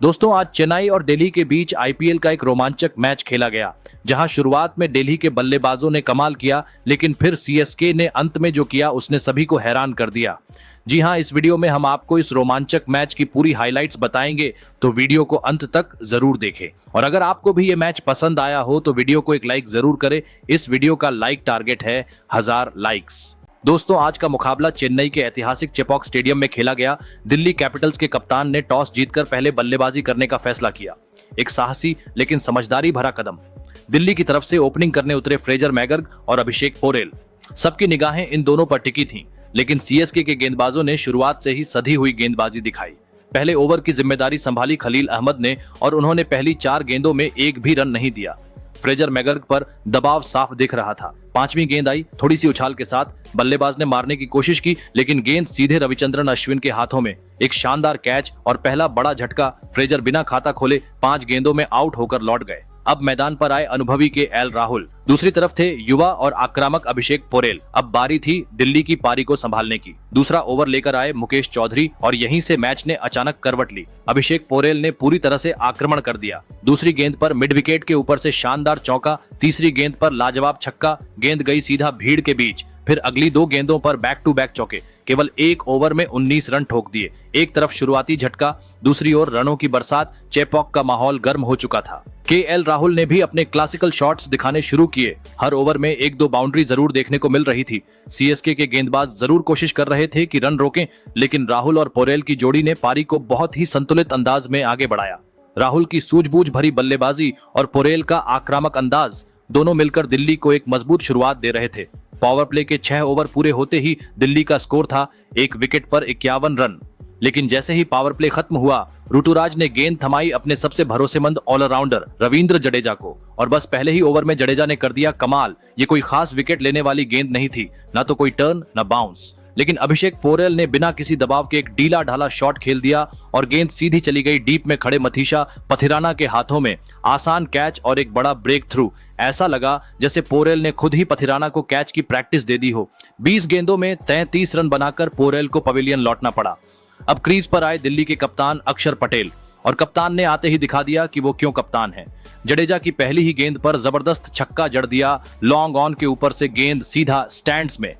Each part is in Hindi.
दोस्तों आज चेन्नई और दिल्ली के बीच आईपीएल का एक रोमांचक मैच खेला गया, जहां शुरुआत में दिल्ली के बल्लेबाजों ने कमाल किया, लेकिन फिर सीएसके ने अंत में जो किया उसने सभी को हैरान कर दिया। जी हां, इस वीडियो में हम आपको इस रोमांचक मैच की पूरी हाइलाइट्स बताएंगे, तो वीडियो को अंत तक जरूर देखें। और अगर आपको भी ये मैच पसंद आया हो तो वीडियो को एक लाइक जरूर करें। इस वीडियो का लाइक टारगेट है 1000 लाइक्स। दोस्तों आज का मुकाबला चेन्नई के ऐतिहासिक चेपॉक स्टेडियम में खेला गया। दिल्ली कैपिटल्स के कप्तान ने टॉस जीतकर पहले बल्लेबाजी करने का फैसला किया। एक साहसी लेकिन समझदारी भरा कदम। दिल्ली की तरफ से ओपनिंग करने उतरे फ्रेजर मैगर्ग और अभिषेक पोरेल। सबकी निगाहें इन दोनों पर टिकी थीं, लेकिन सीएसके के गेंदबाजों ने शुरुआत से ही सधी हुई गेंदबाजी दिखाई। पहले ओवर की जिम्मेदारी संभाली खलील अहमद ने और उन्होंने पहली 4 गेंदों में एक भी रन नहीं दिया। फ्रेजर मैगर्ग पर दबाव साफ दिख रहा था। 5वीं गेंद आई, थोड़ी सी उछाल के साथ बल्लेबाज ने मारने की कोशिश की, लेकिन गेंद सीधे रविचंद्रन अश्विन के हाथों में। एक शानदार कैच और पहला बड़ा झटका। फ्रेजर बिना खाता खोले 5 गेंदों में आउट होकर लौट गए। अब मैदान पर आए अनुभवी के एल राहुल। दूसरी तरफ थे युवा और आक्रामक अभिषेक पोरेल। अब बारी थी दिल्ली की पारी को संभालने की। दूसरा ओवर लेकर आए मुकेश चौधरी और यहीं से मैच ने अचानक करवट ली। अभिषेक पोरेल ने पूरी तरह से आक्रमण कर दिया। दूसरी गेंद पर मिड विकेट के ऊपर से शानदार चौका। तीसरी गेंद पर लाजवाब छक्का। गेंद गई सीधा भीड़ के बीच। फिर अगली 2 गेंदों पर बैक टू बैक चौके। केवल एक ओवर में 19 रन ठोक दिए। एक तरफ शुरुआती झटका, दूसरी ओर रनों की बरसात। चेपॉक का माहौल गर्म हो चुका था। केएल राहुल ने भी अपने क्लासिकल शॉट्स दिखाने शुरू किए। हर ओवर में 1-2 बाउंड्री जरूर देखने को मिल रही थी। सीएसके के गेंदबाज जरूर कोशिश कर रहे थे कि रन रोकें, लेकिन राहुल और पोरेल की जोड़ी ने पारी को बहुत ही संतुलित अंदाज में आगे बढ़ाया। राहुल की सूझबूझ भरी बल्लेबाजी और पोरेल का आक्रामक अंदाज दोनों मिलकर दिल्ली को एक मजबूत शुरुआत दे रहे थे। पावर प्ले के 6 ओवर पूरे होते ही दिल्ली का स्कोर था 1 विकेट पर 51 रन। लेकिन जैसे ही पावर प्ले खत्म हुआ, ऋतुराज ने गेंद थमाई अपने सबसे भरोसेमंद ऑलराउंडर रविंद्र जडेजा को, और बस पहले ही ओवर में जडेजा ने कर दिया कमाल। ये कोई खास विकेट लेने वाली गेंद नहीं थी, ना तो कोई टर्न ना बाउंस, लेकिन अभिषेक पोरेल ने बिना किसी दबाव के एक ढीला ढाला शॉट खेल दिया और गेंद सीधी चली गई डीप में खड़े मथीशा पथिराना के हाथों में। आसान कैच और एक बड़ा ब्रेक थ्रू। ऐसा लगा जैसे पोरेल ने खुद ही पथिराना को कैच की प्रैक्टिस दे दी हो। 20 गेंदों में 33 रन बनाकर पोरेल को पवेलियन लौटना पड़ा। अब क्रीज पर आए दिल्ली के कप्तान अक्षर पटेल, और कप्तान ने आते ही दिखा दिया कि वो क्यों कप्तान है। जडेजा की पहली ही गेंद पर जबरदस्त छक्का जड़ दिया। लॉन्ग ऑन के ऊपर से गेंद सीधा स्टैंड्स में।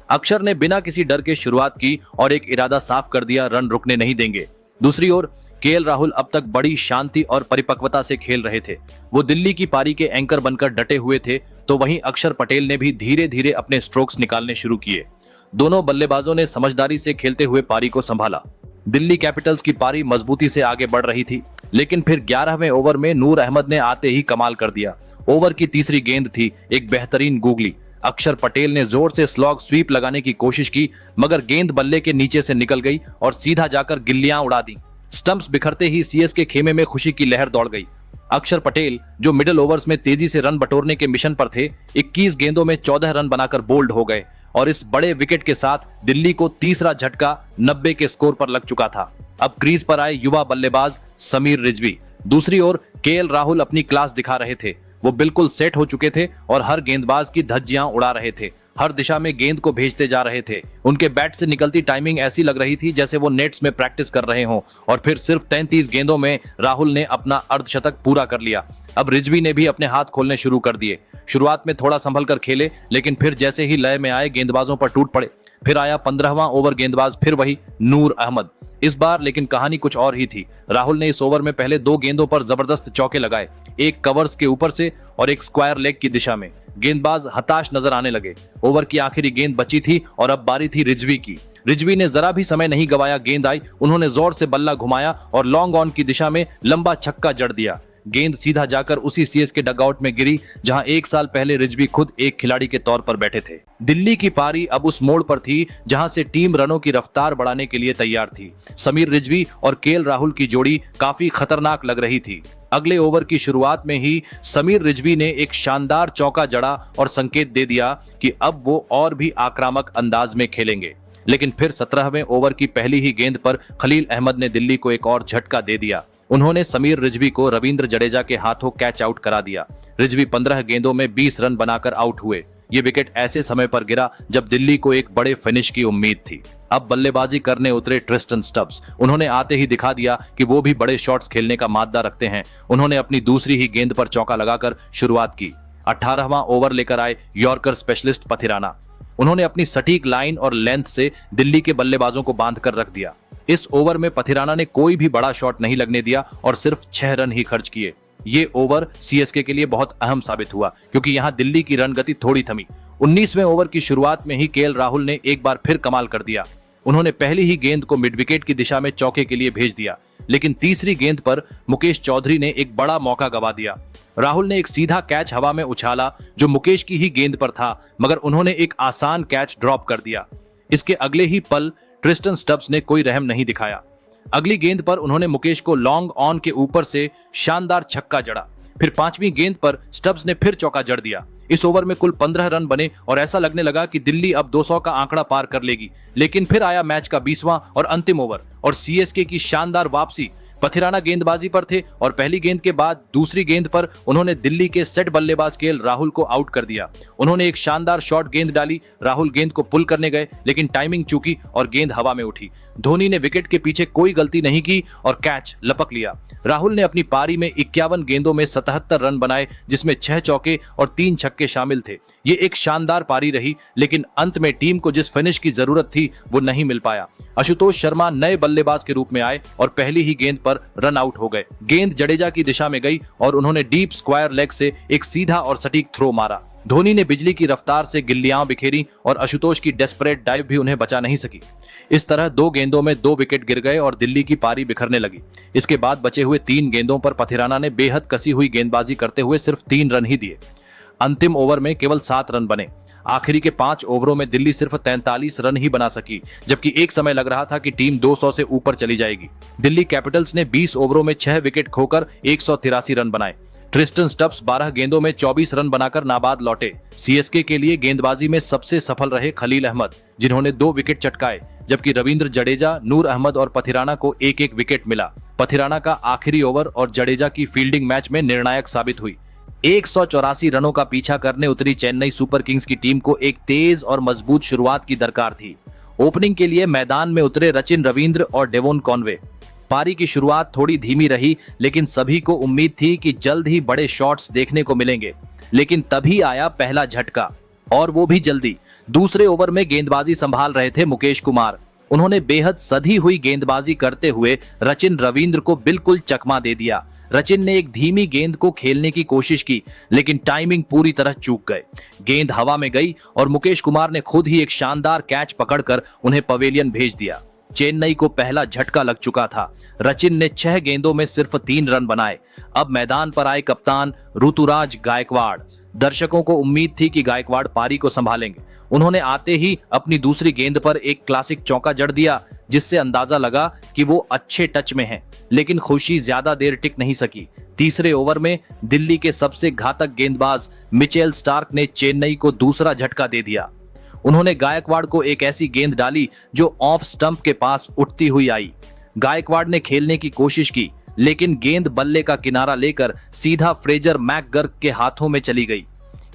अक्षर ने बिना किसी डर के शुरुआत की और एक इरादा साफ कर दिया, रन रुकने नहीं देंगे। दूसरी ओर केएल राहुल अब तक बड़ी शांति और परिपक्वता से खेल रहे थे। वो दिल्ली की पारी के एंकर बनकर डटे हुए थे, तो वहीं अक्षर पटेल ने भी धीरे धीरे अपने स्ट्रोक्स निकालने शुरू किए। दोनों बल्लेबाजों ने समझदारी से खेलते हुए पारी को संभाला। दिल्ली कैपिटल्स की पारी मजबूती से आगे बढ़ रही थी, लेकिन फिर 11वें ओवर में नूर अहमद ने आते ही कमाल कर दिया। ओवर की तीसरी गेंद थी एक बेहतरीन गूगली। अक्षर पटेल ने जोर से स्लॉग स्वीप लगाने की कोशिश की, मगर गेंद बल्ले के नीचे से निकल गई और सीधा जाकर गिल्लियां उड़ा दी। स्टंप्स बिखरते ही सीएसके खेमे में खुशी की लहर दौड़ गई। अक्षर पटेल, जो मिडिल ओवर्स में तेजी से रन बटोरने के मिशन पर थे, 21 गेंदों में 14 रन बनाकर बोल्ड हो गए, और इस बड़े विकेट के साथ दिल्ली को तीसरा झटका 90 के स्कोर पर लग चुका था। अब क्रीज पर आए युवा बल्लेबाज समीर रिजवी। दूसरी ओर केएल राहुल अपनी क्लास दिखा रहे थे। वो बिल्कुल सेट हो चुके थे और हर गेंदबाज की धज्जियां उड़ा रहे थे। हर दिशा में गेंद को भेजते जा रहे थे। उनके बैट से निकलती टाइमिंग ऐसी लग रही थी जैसे वो नेट्स में प्रैक्टिस कर रहे हों। और फिर सिर्फ 33 गेंदों में राहुल ने अपना अर्धशतक पूरा कर लिया। अब रिजवी ने भी अपने हाथ खोलने शुरू कर दिए। शुरुआत में थोड़ा संभल कर खेले, लेकिन फिर जैसे ही लय में आए गेंदबाजों पर टूट पड़े। फिर आया 15वां ओवर, गेंदबाज फिर वही नूर अहमद। इस बार लेकिन कहानी कुछ और ही थी। राहुल ने इस ओवर में पहले 2 गेंदों पर जबरदस्त चौके लगाए, एक कवर्स के ऊपर से और एक स्क्वायर लेग की दिशा में। गेंदबाज हताश नजर आने लगे। ओवर की आखिरी गेंद बची थी और अब बारी थी रिजवी की। रिजवी ने जरा भी समय नहीं गवाया। गेंद आई, उन्होंने जोर से बल्ला घुमाया और लॉन्ग ऑन की दिशा में लंबा छक्का जड़ दिया। गेंद सीधा जाकर उसी सीएसके डगआउट में गिरी जहां 1 साल पहले रिजवी खुद एक खिलाड़ी के तौर पर बैठे थे। दिल्ली की पारी अब उस मोड़ पर थी जहां से टीम रनों की रफ्तार बढ़ाने के लिए तैयार थी। समीर रिजवी और केएल राहुल की जोड़ी काफी खतरनाक लग रही थी। अगले ओवर की शुरुआत में ही समीर रिजवी ने एक शानदार चौका जड़ा और संकेत दे दिया कि अब वो और भी आक्रामक अंदाज में खेलेंगे। लेकिन फिर 17वें ओवर की पहली ही गेंद पर खलील अहमद ने दिल्ली को एक और झटका दे दिया। उन्होंने समीर रिजवी को रविंद्र जडेजा के हाथों कैच आउट करा दिया। रिजवी 15 गेंदों में 20 रन बनाकर आउट हुए। ये विकेट ऐसे समय पर गिरा जब दिल्ली को एक बड़े फिनिश की उम्मीद थी। अब बल्लेबाजी करने उतरे ट्रिस्टन स्टब्स। उन्होंने आते ही दिखा दिया कि वो भी बड़े शॉट्स खेलने का माद्दा रखते हैं। उन्होंने अपनी दूसरी ही गेंद पर चौका लगाकर शुरुआत की। 18वां ओवर लेकर आए यॉर्कर स्पेशलिस्ट पथिराना। उन्होंने अपनी सटीक लाइन और लेंथ से दिल्ली के बल्लेबाजों को बांध कर रख दिया। इस ओवर में पथिराना ने कोई भी बड़ा शॉट नहीं लगने दिया और सिर्फ 6 रन ही खर्च किए। ये ओवर सीएसके के लिए बहुत अहम साबित हुआ क्योंकि यहां दिल्ली की रन गति थोड़ी थमी। 19वें ओवर की शुरुआत में ही केएल राहुल ने एक बार फिर कमाल कर दिया। उन्होंने पहली ही गेंद को मिड विकेट की दिशा में चौके के लिए भेज दिया, लेकिन तीसरी गेंद पर मुकेश चौधरी ने एक बड़ा मौका गंवा दिया। राहुल ने एक सीधा कैच हवा में उछाला जो मुकेश की ही गेंद पर था, मगर उन्होंने एक आसान कैच ड्रॉप कर दिया। इसके अगले ही पल ट्रिस्टन स्टब्स ने कोई रहम नहीं दिखाया। अगली गेंद पर उन्होंने मुकेश को लॉन्ग ऑन के ऊपर से शानदार छक्का जड़ा। फिर 5वीं गेंद पर स्टब्स ने फिर चौका जड़ दिया। इस ओवर में कुल 15 रन बने और ऐसा लगने लगा कि दिल्ली अब 200 का आंकड़ा पार कर लेगी, लेकिन फिर आया मैच का 20वां और अंतिम ओवर और सीएसके की शानदार वापसी। पथिराना गेंदबाजी पर थे और पहली गेंद के बाद दूसरी गेंद पर उन्होंने दिल्ली के सेट बल्लेबाज केएल राहुल को आउट कर दिया। उन्होंने एक शानदार शॉट गेंद डाली। राहुल गेंद को पुल करने गए, लेकिन टाइमिंग चूकी और गेंद हवा में उठी। धोनी ने विकेट के पीछे कोई गलती नहीं की और कैच लपक लिया। राहुल ने अपनी पारी में 51 गेंदों में 77 रन बनाए, जिसमें 6 चौके और 3 छक्के शामिल थे। ये एक शानदार पारी रही, लेकिन अंत में टीम को जिस फिनिश की जरूरत थी वो नहीं मिल पाया। आशुतोष शर्मा नए बल्लेबाज के रूप में आए और पहली ही गेंद पर रन आउट हो गए। गेंद जडेजा की दिशा में गई और उन्होंने डीप स्क्वायर लेग से एक सीधा और सटीक थ्रो मारा। धोनी ने बिजली की रफ्तार से गिल्लियां बिखेरी और आशुतोष की डेस्परेट डाइव भी उन्हें बचा नहीं सकी। इस तरह 2 गेंदों में 2 विकेट गिर गए और दिल्ली की पारी बिखरने लगी। इसके बाद बचे हुए 3 गेंदों पर पथिराना ने बेहद कसी हुई गेंदबाजी करते हुए सिर्फ 3 रन ही दिए। अंतिम ओवर में केवल 7 रन बने। आखिरी के 5 ओवरों में दिल्ली सिर्फ 43 रन ही बना सकी, जबकि एक समय लग रहा था कि टीम 200 से ऊपर चली जाएगी। दिल्ली कैपिटल्स ने 20 ओवरों में 6 विकेट खोकर 183 रन बनाए। ट्रिस्टन स्टब्स 12 गेंदों में 24 रन बनाकर नाबाद लौटे। सीएसके के लिए गेंदबाजी में सबसे सफल रहे खलील अहमद, जिन्होंने 2 विकेट चटकाए, जबकि रविंद्र जडेजा, नूर अहमद और पथिराना को एक एक विकेट मिला। पथिराना का आखिरी ओवर और जडेजा की फील्डिंग मैच में निर्णायक साबित हुई। 184 रनों का पीछा करने उतरी चेन्नई सुपर किंग्स की टीम को एक तेज और मजबूत शुरुआत की दरकार थी। ओपनिंग के लिए मैदान में उतरे रचिन रवींद्र और डेवोन कॉनवे। पारी की शुरुआत थोड़ी धीमी रही, लेकिन सभी को उम्मीद थी कि जल्द ही बड़े शॉट्स देखने को मिलेंगे। लेकिन तभी आया पहला झटका, और वो भी जल्दी। दूसरे ओवर में गेंदबाजी संभाल रहे थे मुकेश कुमार। उन्होंने बेहद सधी हुई गेंदबाजी करते हुए रचिन रवींद्र को बिल्कुल चकमा दे दिया। रचिन ने एक धीमी गेंद को खेलने की कोशिश की, लेकिन टाइमिंग पूरी तरह चूक गए। गेंद हवा में गई और मुकेश कुमार ने खुद ही एक शानदार कैच पकड़कर उन्हें पवेलियन भेज दिया। चेन्नई को पहला झटका लग चुका था। रचिन ने 6 गेंदों में सिर्फ 3 रन बनाए। अब मैदान पर आए कप्तान ऋतुराज गायकवाड़। दर्शकों को उम्मीद थी कि गायकवाड़ पारी को संभालेंगे। उन्होंने आते ही अपनी दूसरी गेंद पर एक क्लासिक चौका जड़ दिया, जिससे अंदाजा लगा कि वो अच्छे टच में हैं। लेकिन खुशी ज्यादा देर टिक नहीं सकी। तीसरे ओवर में दिल्ली के सबसे घातक गेंदबाज मिचेल स्टार्क ने चेन्नई को दूसरा झटका दे दिया। उन्होंने गायकवाड़ को एक ऐसी गेंद डाली जो ऑफ स्टंप के पास उठती हुई आई। गायकवाड़ ने खेलने की कोशिश की, लेकिन गेंद बल्ले का किनारा लेकर सीधा फ्रेजर मैकगर्क के हाथों में चली गई।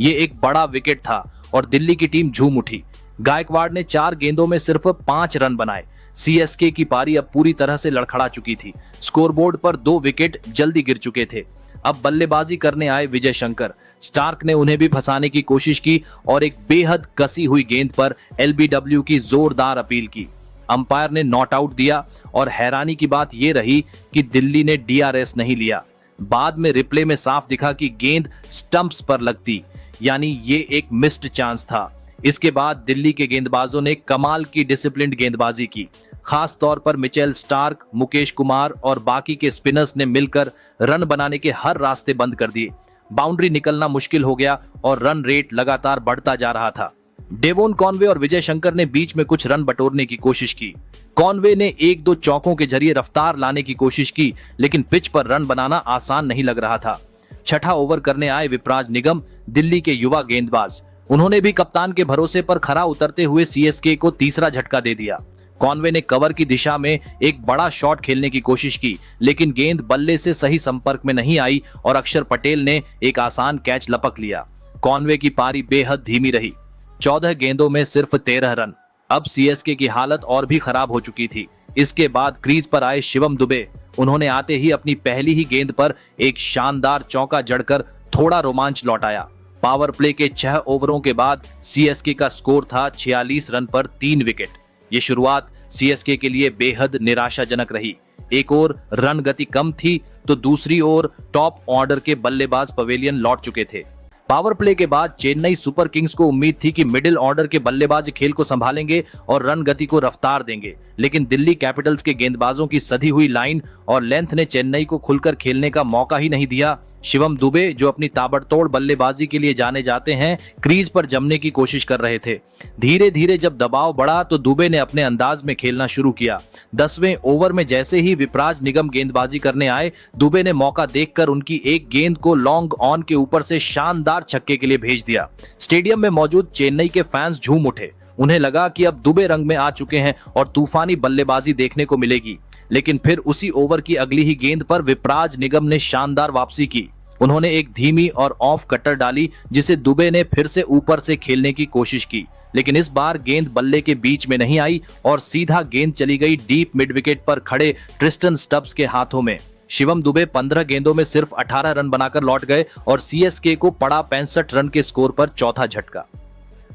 ये एक बड़ा विकेट था और दिल्ली की टीम झूम उठी। गायकवाड़ ने 4 गेंदों में सिर्फ 5 रन बनाए। सीएसके की पारी अब पूरी तरह से लड़खड़ा चुकी थी। स्कोरबोर्ड पर 2 विकेट जल्दी गिर चुके थे। अब बल्लेबाजी करने आए विजय शंकर। स्टार्क ने उन्हें भी फंसाने की कोशिश की और एक बेहद कसी हुई गेंद पर एलबीडब्ल्यू की जोरदार अपील की। अंपायर ने नॉट आउट दिया और हैरानी की बात यह रही कि दिल्ली ने डीआरएस नहीं लिया। बाद में रिप्ले में साफ दिखा कि गेंद स्टंप्स पर लगती, यानी ये एक मिस्ड चांस था। इसके बाद दिल्ली के गेंदबाजों ने कमाल की डिसिप्लिन्ड गेंदबाजी की। खास तौर पर मिचेल स्टार्क, मुकेश कुमार और बाकी के स्पिनर्स ने मिलकर रन बनाने के हर रास्ते बंद कर दिए। बाउंड्री निकलना मुश्किल हो गया और रन रेट लगातार बढ़ता जा रहा था। डेवोन कॉनवे और विजय शंकर ने बीच में कुछ रन बटोरने की कोशिश की। कॉनवे ने 1-2 चौकों के जरिए रफ्तार लाने की कोशिश की, लेकिन पिच पर रन बनाना आसान नहीं लग रहा था। छठा ओवर करने आए विपराज निगम, दिल्ली के युवा गेंदबाज। उन्होंने भी कप्तान के भरोसे पर खरा उतरते हुए सीएसके को तीसरा झटका दे दिया। कॉनवे ने कवर की दिशा में एक बड़ा शॉट खेलने की कोशिश की, लेकिन गेंद बल्ले से सही संपर्क में नहीं आई और अक्षर पटेल ने एक आसान कैच लपक लिया। कॉनवे की पारी बेहद धीमी रही। 14 गेंदों में सिर्फ 13 रन। अब सीएसके की हालत और भी खराब हो चुकी थी। इसके बाद क्रीज पर आए शिवम दुबे। उन्होंने आते ही अपनी पहली ही गेंद पर एक शानदार चौका जड़कर थोड़ा रोमांच लौटाया। पावर प्ले के 6 ओवरों के बाद सीएसके का स्कोर था 46 रन पर 3 विकेट। ये शुरुआत सीएसके के लिए बेहद निराशाजनक रही। एक ओर रन गति कम थी तो दूसरी ओर टॉप ऑर्डर के बल्लेबाज पवेलियन लौट चुके थे। पावर प्ले के बाद चेन्नई सुपर किंग्स को उम्मीद थी कि मिडिल ऑर्डर के बल्लेबाज खेल को संभालेंगे और रन गति को रफ्तार देंगे, लेकिन दिल्ली कैपिटल्स के गेंदबाजों की सधी हुई लाइन और लेंथ ने चेन्नई को खुलकर खेलने का मौका ही नहीं दिया। शिवम दुबे, जो अपनी ताबड़तोड़ बल्लेबाजी के लिए जाने जाते हैं, क्रीज पर जमने की कोशिश कर रहे थे। धीरे धीरे जब दबाव बढ़ा तो दुबे ने अपने अंदाज में खेलना शुरू किया। 10वें ओवर में जैसे ही विपराज निगम गेंदबाजी करने आए, दुबे ने मौका देखकर उनकी एक गेंद को लॉन्ग ऑन के ऊपर से शानदार छक्के के लिए भेज दिया। स्टेडियम में मौजूद चेन्नई के फैंस झूम उठे। उन्हें लगा कि अब दुबे रंग में आ चुके हैं और तूफानी बल्लेबाजी देखने को मिलेगी, लेकिन फिर उसी ओवर की अगली ही गेंद पर विपराज निगम ने शानदार वापसी की। उन्होंने एक धीमी और ऑफ कटर डाली, जिसे दुबे ने फिर से ऊपर से खेलने की कोशिश की, लेकिन इस बार गेंद बल्ले के बीच में नहीं आई और सीधा गेंद चली गई डीप मिड विकेट पर खड़े ट्रिस्टन स्टब्स के हाथों में। शिवम दुबे 15 गेंदों में सिर्फ 18 रन बनाकर लौट गए और सीएसके को पड़ा 65 रन के स्कोर पर चौथा झटका।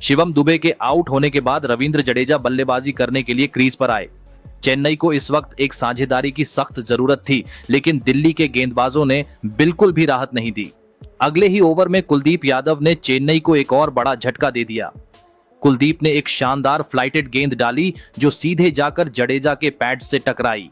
शिवम दुबे के आउट होने के बाद रविंद्र जडेजा बल्लेबाजी करने के लिए क्रीज पर आए। चेन्नई को इस वक्त एक साझेदारी की सख्त जरूरत थी, लेकिन दिल्ली के गेंदबाजों ने बिल्कुल भी राहत नहीं दी। अगले ही ओवर में कुलदीप यादव ने चेन्नई को एक और बड़ा झटका दे दिया। कुलदीप ने एक शानदार फ्लाइटेड गेंद डाली जो सीधे जाकर जडेजा के पैड से टकराई।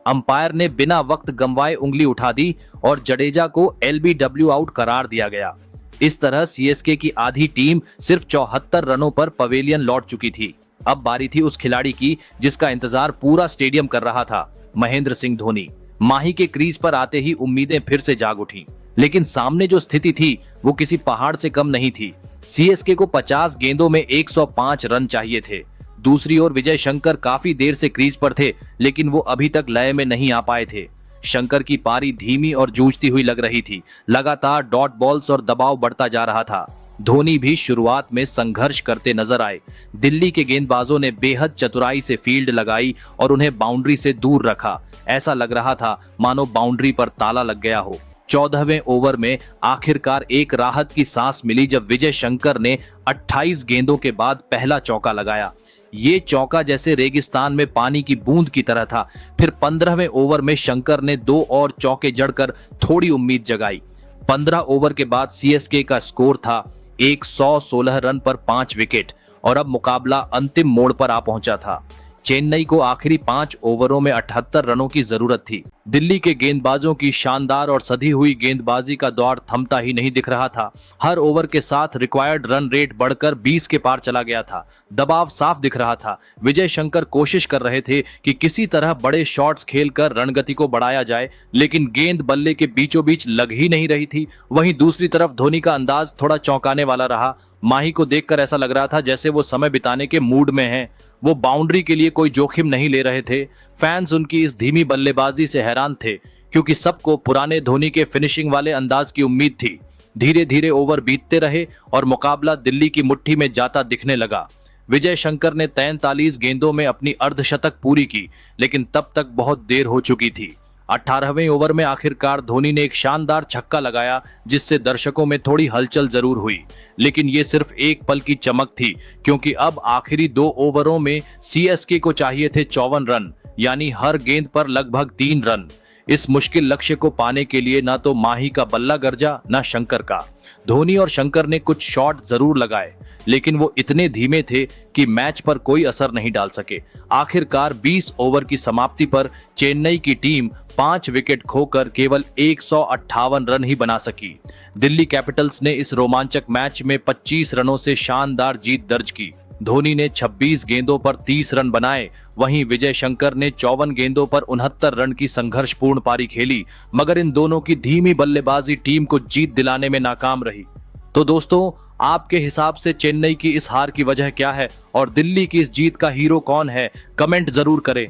अंपायर ने बिना वक्त गंवाए उंगली उठा दी और जडेजा को एलबीडब्ल्यू आउट करार दिया गया। इस तरह सीएसके की आधी टीम सिर्फ 74 रनों पर पवेलियन लौट चुकी थी। अब बारी थी उस खिलाड़ी की जिसका इंतजार पूरा स्टेडियम कर रहा था, महेंद्र सिंह धोनी। माही के क्रीज पर आते ही उम्मीदें फिर से जाग उठी, लेकिन सामने जो स्थिति थी वो किसी पहाड़ से कम नहीं थी। सीएसके को 50 गेंदों में 105 रन चाहिए थे। दूसरी ओर विजय शंकर काफी देर से क्रीज पर थे, लेकिन वो अभी तक लय में नहीं आ पाए थे। शंकर की पारी धीमी और जूझती हुई लग रही थी। लगातार डॉट बॉल्स और दबाव बढ़ता जा रहा था। धोनी भी शुरुआत में संघर्ष करते नजर आए। दिल्ली के गेंदबाजों ने बेहद चतुराई से फील्ड लगाई और उन्हें बाउंड्री से दूर रखा। ऐसा लग रहा था मानो बाउंड्री पर ताला लग गया हो। 14वें ओवर में आखिरकार एक राहत की सांस मिली जब विजय शंकर ने 28 गेंदों के बाद पहला चौका लगाया। ये चौका जैसे रेगिस्तान में पानी की बूंद की तरह था। फिर 15वें ओवर में शंकर ने 2 और चौके जड़कर थोड़ी उम्मीद जगाई। 15 ओवर के बाद सीएसके का स्कोर था 116 रन पर 5 विकेट और अब मुकाबला अंतिम मोड़ पर आ पहुंचा था। चेन्नई को आखिरी 5 ओवरों में 78 रनों की जरूरत थी। दिल्ली के गेंदबाजों की शानदार और सधी हुई गेंदबाजी का दौर थमता ही नहीं दिख रहा था। हर ओवर के साथ रिक्वायर्ड रन रेट बढ़कर 20 के पार चला गया था। दबाव साफ दिख रहा था। विजय शंकर कोशिश कर रहे थे कि किसी तरह बड़े शॉट्स खेलकर रणगति को बढ़ाया जाए, लेकिन गेंद बल्ले के बीचों बीच लग ही नहीं रही थी। वहीं दूसरी तरफ धोनी का अंदाज थोड़ा चौंकाने वाला रहा। माही को देखकर ऐसा लग रहा था जैसे वो समय बिताने के मूड में हैं। वो बाउंड्री के लिए कोई जोखिम नहीं ले रहे थे। फैंस उनकी इस धीमी बल्लेबाजी से हैरान थे, क्योंकि सबको पुराने धोनी के फिनिशिंग वाले अंदाज की उम्मीद थी। धीरे धीरे ओवर बीतते रहे और मुकाबला दिल्ली की मुट्ठी में जाता दिखने लगा। विजय शंकर ने 43 गेंदों में अपनी अर्धशतक पूरी की, लेकिन तब तक बहुत देर हो चुकी थी। 18वें ओवर में आखिरकार धोनी ने एक शानदार छक्का लगाया, जिससे दर्शकों में थोड़ी हलचल जरूर हुई, लेकिन ये सिर्फ एक पल की चमक थी, क्योंकि अब आखिरी 2 ओवरों में सीएसके को चाहिए थे 54 रन, यानी हर गेंद पर लगभग 3 रन। इस मुश्किल लक्ष्य को पाने के लिए ना तो माही का बल्ला गरजा, ना शंकर का। धोनी और शंकर ने कुछ शॉट जरूर लगाए, लेकिन वो इतने धीमे थे कि मैच पर कोई असर नहीं डाल सके। आखिरकार 20 ओवर की समाप्ति पर चेन्नई की टीम 5 विकेट खोकर केवल 158 रन ही बना सकी। दिल्ली कैपिटल्स ने इस रोमांचक मैच में 25 रनों से शानदार जीत दर्ज की। धोनी ने 26 गेंदों पर 30 रन बनाए, वहीं विजय शंकर ने 54 गेंदों पर 69 रन की संघर्षपूर्ण पारी खेली, मगर इन दोनों की धीमी बल्लेबाजी टीम को जीत दिलाने में नाकाम रही। तो दोस्तों, आपके हिसाब से चेन्नई की इस हार की वजह क्या है और दिल्ली की इस जीत का हीरो कौन है? कमेंट जरूर करें।